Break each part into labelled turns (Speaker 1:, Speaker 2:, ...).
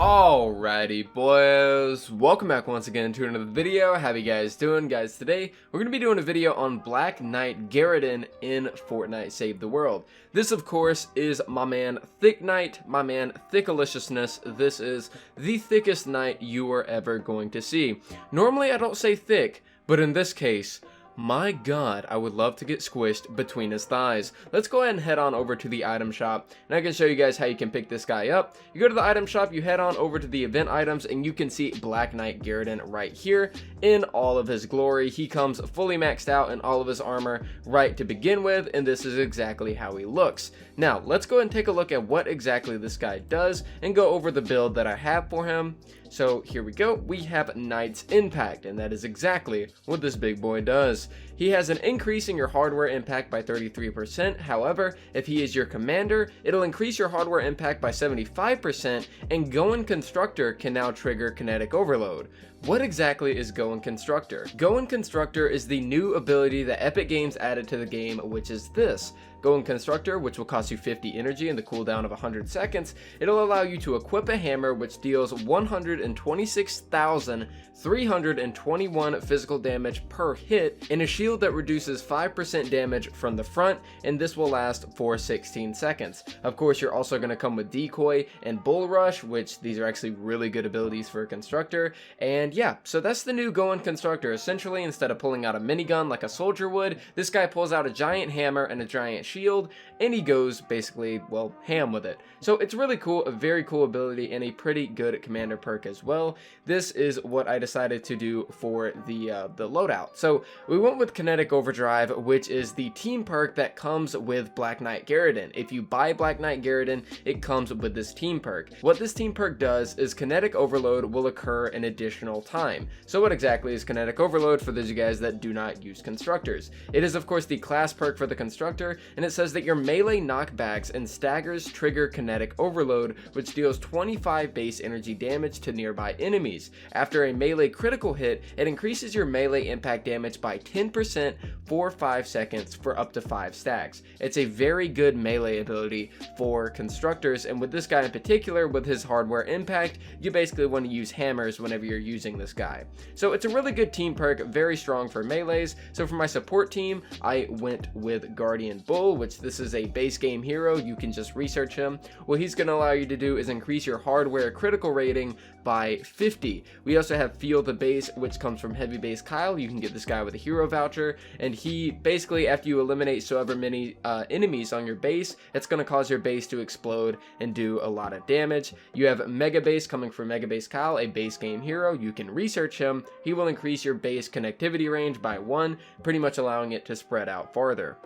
Speaker 1: Alrighty boys, welcome back once again to another video. How you guys doing? Guys, today we're going to be doing a video on Black Knight Garridan in Fortnite Save the World. This of course is my man Thicc Knight, my man Thickaliciousness. This is the thickest knight you are ever going to see. Normally I don't say thick, but in this case, my god, I would love to get squished between his thighs. Let's go ahead and head on over to the item shop, and I can show you guys how you can pick this guy up. You go to the item shop, you head on over to the event items, and you can see Black Knight Garridan right here in all of his glory. He comes fully maxed out in all of his armor right to begin with, and this is exactly how he looks. Now, let's go ahead and take a look at what exactly this guy does and go over the build that I have for him. So here we go, we have Knight's Impact, and that is exactly what this big boy does. He has an increase in your hardware impact by 33%, however, if he is your commander, it'll increase your hardware impact by 75%, and Going Constructor can now trigger Kinetic Overload. What exactly is Going Constructor? Going Constructor is the new ability that Epic Games added to the game, which is this. Going Constructor, which will cost you 50 energy and the cooldown of 100 seconds, it'll allow you to equip a hammer which deals 126,321 physical damage per hit, and a shield that reduces 5% damage from the front, and this will last for 16 seconds. Of course, you're also going to come with Decoy and Bull Rush, which these are actually really good abilities for a Constructor, and yeah, so that's the new Going Constructor. Essentially, instead of pulling out a minigun like a soldier would, this guy pulls out a giant hammer and a giant shield, and he goes basically, well, ham with it. So it's really cool, a very cool ability, and a pretty good commander perk as well. This is what I decided to do for the loadout. So we went with Kinetic Overdrive, which is the team perk that comes with Black Knight Garridan. If you buy Black Knight Garridan, it comes with this team perk. What this team perk does is Kinetic Overload will occur an additional time. So what exactly is Kinetic Overload for those of you guys that do not use Constructors? It is of course the class perk for the Constructor, and it says that your melee knockbacks and staggers trigger Kinetic Overload, which deals 25 base energy damage to nearby enemies. After a melee critical hit, it increases your melee impact damage by 10% for 5 seconds for up to 5 stacks. It's a very good melee ability for Constructors, and with this guy in particular, with his hardware impact, you basically want to use hammers whenever you're using this guy. So it's a really good team perk, very strong for melees. So for my support team, I went with Guardian Bull, which this is a base game hero. You can just research him. What he's going to allow you to do is increase your hardware critical rating by 50. We also have Feel the Base, which comes from Heavy Base Kyle. You can get this guy with a hero voucher, and he basically, after you eliminate so ever many enemies on your base, it's going to cause your base to explode and do a lot of damage. You have Mega Base coming from Mega Base Kyle, a base game hero. You can research him. He will increase your base connectivity range by 1, pretty much allowing it to spread out farther.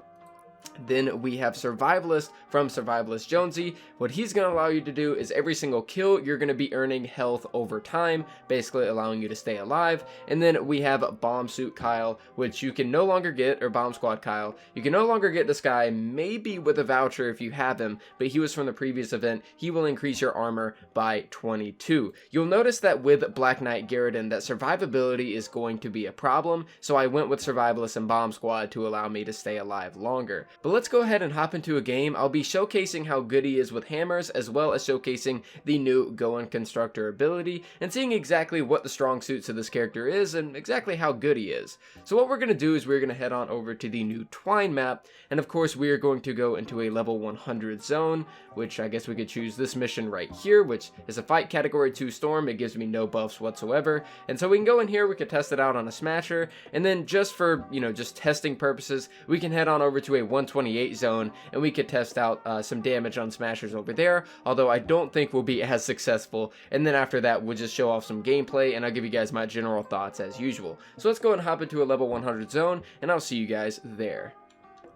Speaker 1: Then we have Survivalist from Survivalist Jonesy. What he's going to allow you to do is every single kill, you're going to be earning health over time, basically allowing you to stay alive. And then we have Bomb Suit Kyle, which you can no longer get, or Bomb Squad Kyle. You can no longer get this guy, maybe with a voucher if you have him, but he was from the previous event. He will increase your armor by 22. You'll notice that with Black Knight Garridan, that survivability is going to be a problem, so I went with Survivalist and Bomb Squad to allow me to stay alive longer. But let's go ahead and hop into a game. I'll be showcasing how good he is with hammers, as well as showcasing the new Going Constructor ability, and seeing exactly what the strong suits of this character is, and exactly how good he is. So what we're going to do is we're going to head on over to the new Twine map, and of course we are going to go into a level 100 zone, which I guess we could choose this mission right here, which is a fight category 2 storm. It gives me no buffs whatsoever, and so we can go in here, we can test it out on a smasher, and then just for, just testing purposes, we can head on over to a 128 zone, and we could test out some damage on smashers over there, although I don't think we'll be as successful. And then after that, we'll just show off some gameplay, and I'll give you guys my general thoughts as usual. So let's go and hop into a level 100 zone, and I'll see you guys there.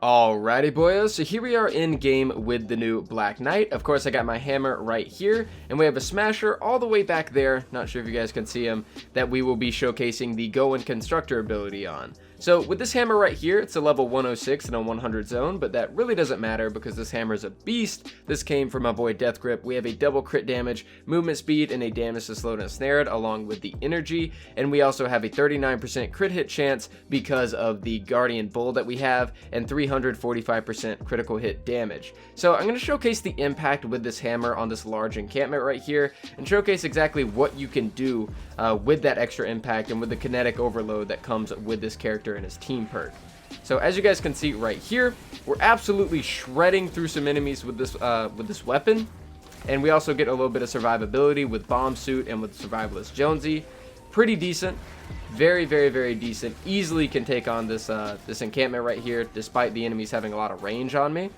Speaker 1: Alrighty boys, so here we are in game with the new Black Knight. Of course I got my hammer right here, and we have a smasher all the way back there, not sure if you guys can see him, that we will be showcasing the Going Constructor ability on. So with this hammer right here, it's a level 106 in a 100 zone, but that really doesn't matter because this hammer is a beast. This came from my boy Death Grip. We have a double crit damage, movement speed, and a damage to slowed and snared along with the energy. And we also have a 39% crit hit chance because of the Guardian Bull that we have, and 345% critical hit damage. So I'm going to showcase the impact with this hammer on this large encampment right here, and showcase exactly what you can do with that extra impact and with the kinetic overload that comes with this character and his team perk. So as you guys can see right here, we're absolutely shredding through some enemies with this weapon, and we also get a little bit of survivability with Bomb Suit and with Survivalist Jonesy. Pretty decent, very, very, very decent. Easily can take on this this encampment right here, despite the enemies having a lot of range on me.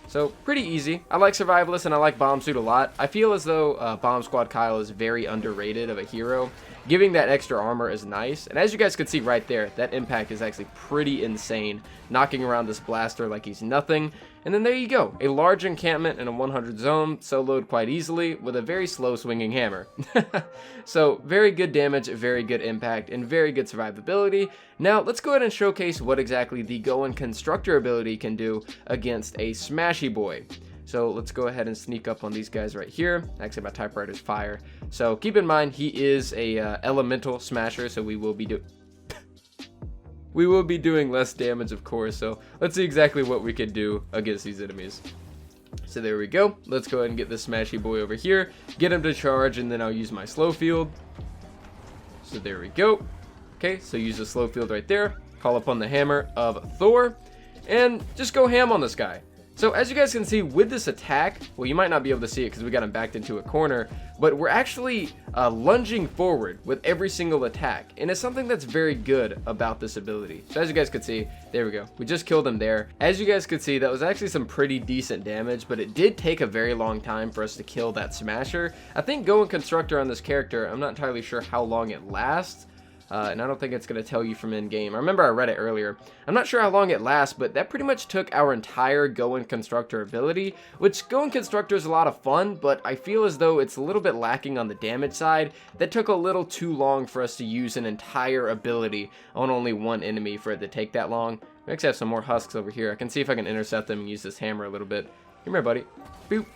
Speaker 1: So pretty easy. I like Survivalist and I like Bomb Suit a lot. I feel as though Bomb Squad Kyle is very underrated of a hero. Giving that extra armor is nice. And as you guys can see right there, that impact is actually pretty insane. Knocking around this blaster like he's nothing. And then there you go. A large encampment in a 100 zone, soloed quite easily with a very slow swinging hammer. So very good damage, very good impact, and very good survivability. Now let's go ahead and showcase what exactly the Go and Constructor ability can do against a Smashy Boy. So let's go ahead and sneak up on these guys right here. Actually, my typewriter's fire. So keep in mind, he is a elemental smasher, so we will be doing less damage, of course. So let's see exactly what we can do against these enemies. So there we go. Let's go ahead and get this Smashy Boy over here, get him to charge, and then I'll use my slow field. So there we go. Okay, so use the slow field right there, call upon the hammer of Thor, and just go ham on this guy. So as you guys can see with this attack, well, you might not be able to see it because we got him backed into a corner, but we're actually lunging forward with every single attack, and it's something that's very good about this ability. So as you guys could see, there we go, we just killed him there. As you guys could see, that was actually some pretty decent damage, but it did take a very long time for us to kill that smasher. I think Go and Constructor on this character, I'm not entirely sure how long it lasts. And I don't think it's going to tell you from in-game. I remember I read it earlier. I'm not sure how long it lasts, but that pretty much took our entire Go and Constructor ability, which Go and Constructor is a lot of fun, but I feel as though it's a little bit lacking on the damage side. That took a little too long for us to use an entire ability on only one enemy for it to take that long. We actually have some more husks over here. I can see if I can intercept them and use this hammer a little bit. Come here, buddy. Boop.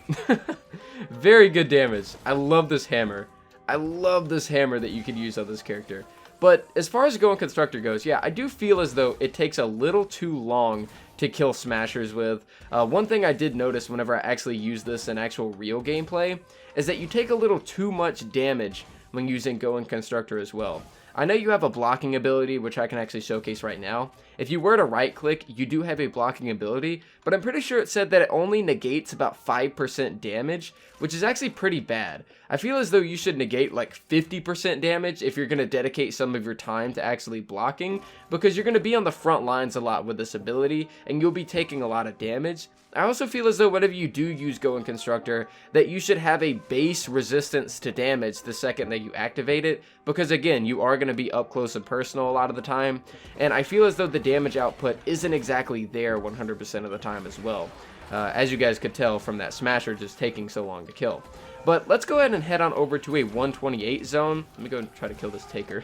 Speaker 1: Very good damage. I love this hammer. I love this hammer that you can use on this character. But as far as Go and Constructor goes, yeah, I do feel as though it takes a little too long to kill smashers with. One thing I did notice whenever I actually use this in actual real gameplay is that you take a little too much damage when using Go and Constructor as well. I know you have a blocking ability, which I can actually showcase right now. If you were to right click, you do have a blocking ability, but I'm pretty sure it said that it only negates about 5% damage, which is actually pretty bad. I feel as though you should negate like 50% damage if you're going to dedicate some of your time to actually blocking, because you're going to be on the front lines a lot with this ability, and you'll be taking a lot of damage. I also feel as though whenever you do use Go and Constructor, that you should have a base resistance to damage the second that you activate it, because again, you are going to be up close and personal a lot of the time, and I feel as though the damage output isn't exactly there 100% of the time as well, as you guys could tell from that smasher just taking so long to kill. But let's go ahead and head on over to a 128 zone. Let me go and try to kill this taker.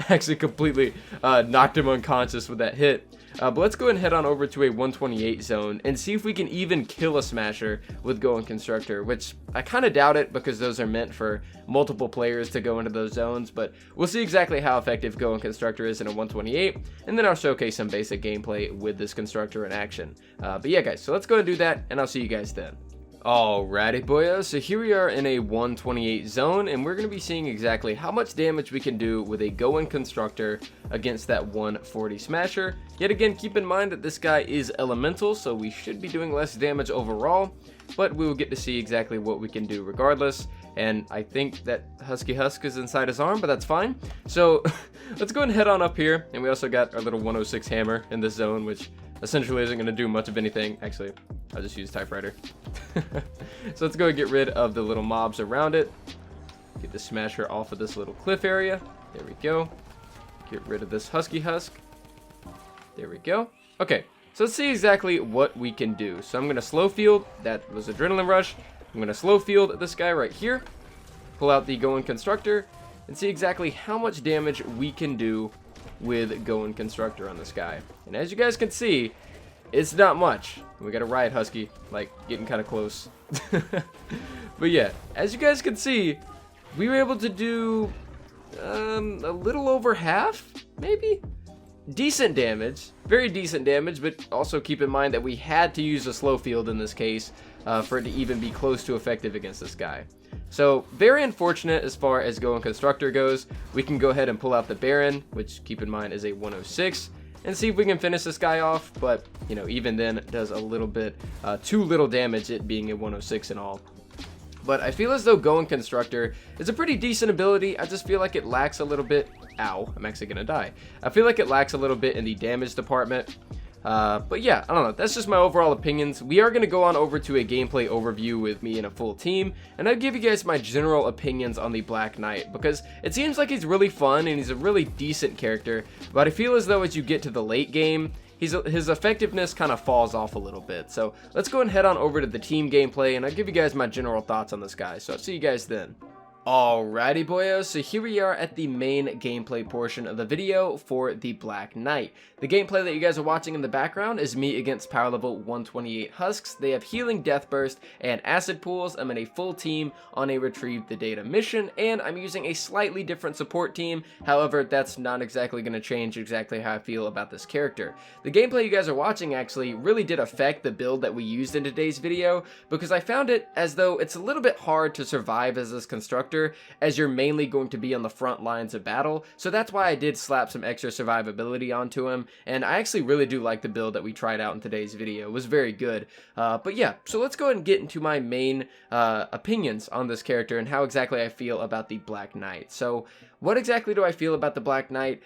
Speaker 1: Actually completely knocked him unconscious with that hit. But let's go ahead and head on over to a 128 zone and see if we can even kill a smasher with Go and Constructor, which I kind of doubt it because those are meant for multiple players to go into those zones, but we'll see exactly how effective Go and Constructor is in a 128, and then I'll showcase some basic gameplay with this Constructor in action. But yeah guys, so let's go and do that, and I'll see you guys then. Alrighty boyos, so here we are in a 128 zone, and we're going to be seeing exactly how much damage we can do with a Go and Constructor against that 140 smasher. Yet again, keep in mind that this guy is elemental, so we should be doing less damage overall, but we will get to see exactly what we can do regardless. And I think that Husky Husk is inside his arm, but that's fine. So let's go and head on up here, and we also got our little 106 hammer in this zone, which essentially isn't going to do much of anything. Actually, I'll just use typewriter. So let's go and get rid of the little mobs around it. Get the smasher off of this little cliff area. There we go. Get rid of this Husky Husk. There we go. Okay, so let's see exactly what we can do. So I'm going to slow field. That was Adrenaline Rush. I'm going to slow field this guy right here. Pull out the Go and Constructor and see exactly how much damage we can do with going Constructor on this guy. And as you guys can see, it's not much. We got a Riot Husky, like, getting kind of close. But yeah, as you guys can see, we were able to do a little over half, maybe? Decent damage, very decent damage, but also keep in mind that we had to use a slow field in this case for it to even be close to effective against this guy. So very unfortunate as far as going Constructor goes. We can go ahead and pull out the Baron, which keep in mind is a 106, and see if we can finish this guy off, but you know, even then it does a little bit too little damage, it being a 106 and all. But I feel as though going Constructor is a pretty decent ability. I just feel like it lacks a little bit. Ow, I'm actually gonna die. I feel like it lacks a little bit in the damage department. But yeah, I don't know, that's just my overall opinions. We are going to go on over to a gameplay overview with me and a full team, and I'll give you guys my general opinions on the Black Knight, because it seems like he's really fun and he's a really decent character, but I feel as though as you get to the late game, his effectiveness kind of falls off a little bit. So let's go and head on over to the team gameplay, and I'll give you guys my general thoughts on this guy, so I'll see you guys then. Alrighty boyos, so here we are at the main gameplay portion of the video for the Black Knight. The gameplay that you guys are watching in the background is me against power level 128 Husks. They have healing, death burst, and acid pools. I'm in a full team on a retrieve the data mission, and I'm using a slightly different support team. However, that's not exactly going to change exactly how I feel about this character. The gameplay you guys are watching actually really did affect the build that we used in today's video, because I found it as though it's a little bit hard to survive as this Constructor, as you're mainly going to be on the front lines of battle. So that's why I did slap some extra survivability onto him, and I actually really do like the build that we tried out in today's video. It was very good. But yeah, so let's go ahead and get into my main opinions on this character and how exactly I feel about the Black Knight. So what exactly do I feel about the Black Knight?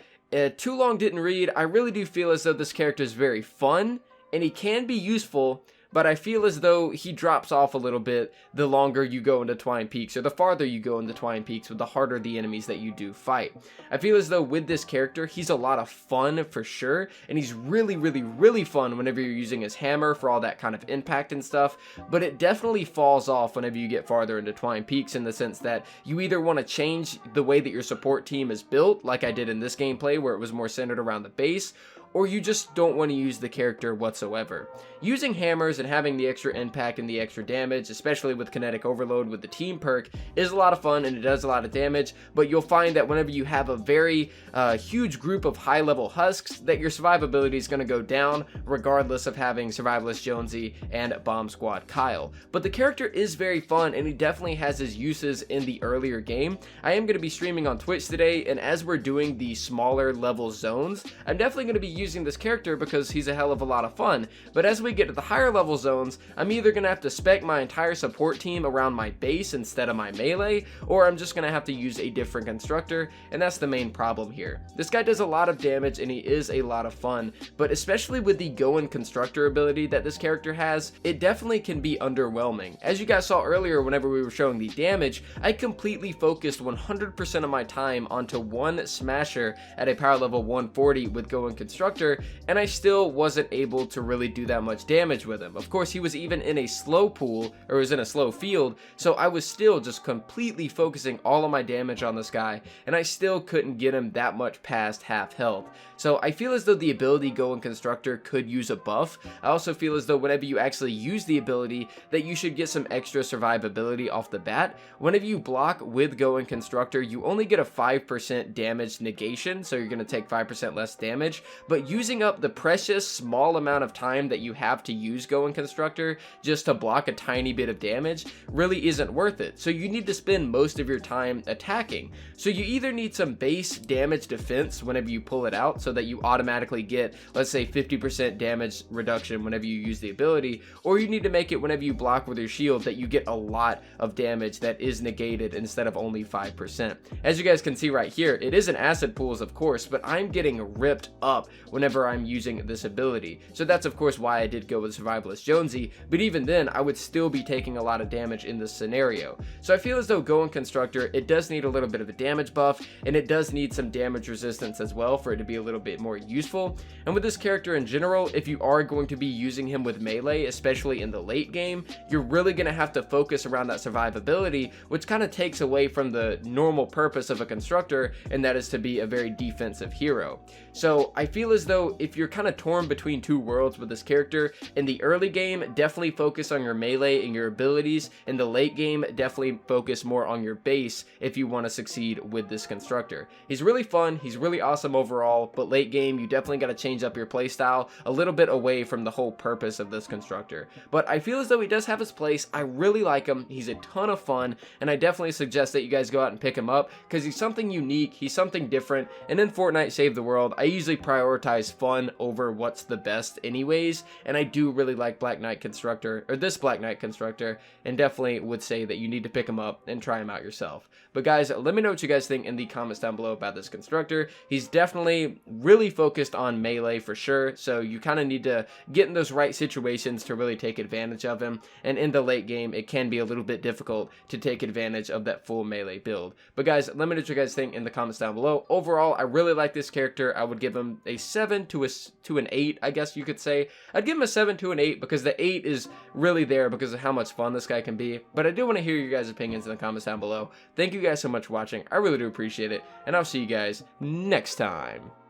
Speaker 1: Too long didn't read. I really do feel as though this character is very fun and he can be useful, but I feel as though he drops off a little bit the longer you go into Twine Peaks, or the farther you go into Twine Peaks, with the harder the enemies that you do fight. I feel as though with this character, he's a lot of fun for sure, and he's really, really, really fun whenever you're using his hammer for all that kind of impact and stuff, but it definitely falls off whenever you get farther into Twine Peaks, in the sense that you either want to change the way that your support team is built, like I did in this gameplay where it was more centered around the base, or you just don't want to use the character whatsoever. Using hammers and having the extra impact and the extra damage, especially with kinetic overload with the team perk, is a lot of fun and it does a lot of damage, but you'll find that whenever you have a very huge group of high level husks, that your survivability is going to go down regardless of having Survivalist Jonesy and Bomb Squad Kyle. But the character is very fun and he definitely has his uses in the earlier game. I am going to be streaming on Twitch today, and as we're doing the smaller level zones, I'm definitely going to be using this character because he's a hell of a lot of fun. But as we get to the higher level zones, I'm either going to have to spec my entire support team around my base instead of my melee, or I'm just going to have to use a different Constructor, and that's the main problem here. This guy does a lot of damage and he is a lot of fun, but especially with the Going Constructor ability that this character has, it definitely can be underwhelming. As you guys saw earlier whenever we were showing the damage, I completely focused 100% of my time onto one smasher at a power level 140 with Going Constructor, and I still wasn't able to really do that much damage with him. Of course, he was even in a slow pool, or was in a slow field, so I was still just completely focusing all of my damage on this guy, and I still couldn't get him that much past half health. So I feel as though the ability Going Constructor could use a buff. I also feel as though whenever you actually use the ability, that you should get some extra survivability off the bat. Whenever you block with Going Constructor, you only get a 5% damage negation, so you're going to take 5% less damage, but using up the precious small amount of time that you have to use Going Constructor just to block a tiny bit of damage really isn't worth it. So you need to spend most of your time attacking. So you either need some base damage defense whenever you pull it out, so that you automatically get, let's say, 50% damage reduction whenever you use the ability, or you need to make it whenever you block with your shield that you get a lot of damage that is negated instead of only 5%. As you guys can see right here, it is an acid pools, of course, but I'm getting ripped up whenever I'm using this ability. So that's of course why I did go with Survivalist Jonesy, but even then I would still be taking a lot of damage in this scenario. So I feel as though going Constructor, it does need a little bit of a damage buff, and it does need some damage resistance as well for it to be a little bit more useful. And with this character in general, if you are going to be using him with melee, especially in the late game, you're really going to have to focus around that survivability, which kind of takes away from the normal purpose of a Constructor, and that is to be a very defensive hero. So I feel as though if you're kind of torn between two worlds with this character, in the early game, definitely focus on your melee and your abilities. In the late game, definitely focus more on your base if you want to succeed with this Constructor. He's really fun, he's really awesome overall, but late game, you definitely got to change up your playstyle a little bit away from the whole purpose of this Constructor. But I feel as though he does have his place. I really like him, he's a ton of fun, and I definitely suggest that you guys go out and pick him up, because he's something unique, he's something different, and in Fortnite Save the World, I usually prioritize fun over what's the best anyways, and I do really like Black Knight Constructor, or this Black Knight Constructor, and definitely would say that you need to pick him up and try him out yourself. But guys, let me know what you guys think in the comments down below about this Constructor. He's definitely really focused on melee for sure, so you kind of need to get in those right situations to really take advantage of him, and in the late game, it can be a little bit difficult to take advantage of that full melee build. But guys, let me know what you guys think in the comments down below. Overall, I really like this character. I would give him a 7 to an 8, I guess you could say. I'd give him a 7 to an 8 because the 8 is really there because of how much fun this guy can be. But I do want to hear your guys' opinions in the comments down below. Thank you guys so much for watching. I really do appreciate it, and I'll see you guys next time.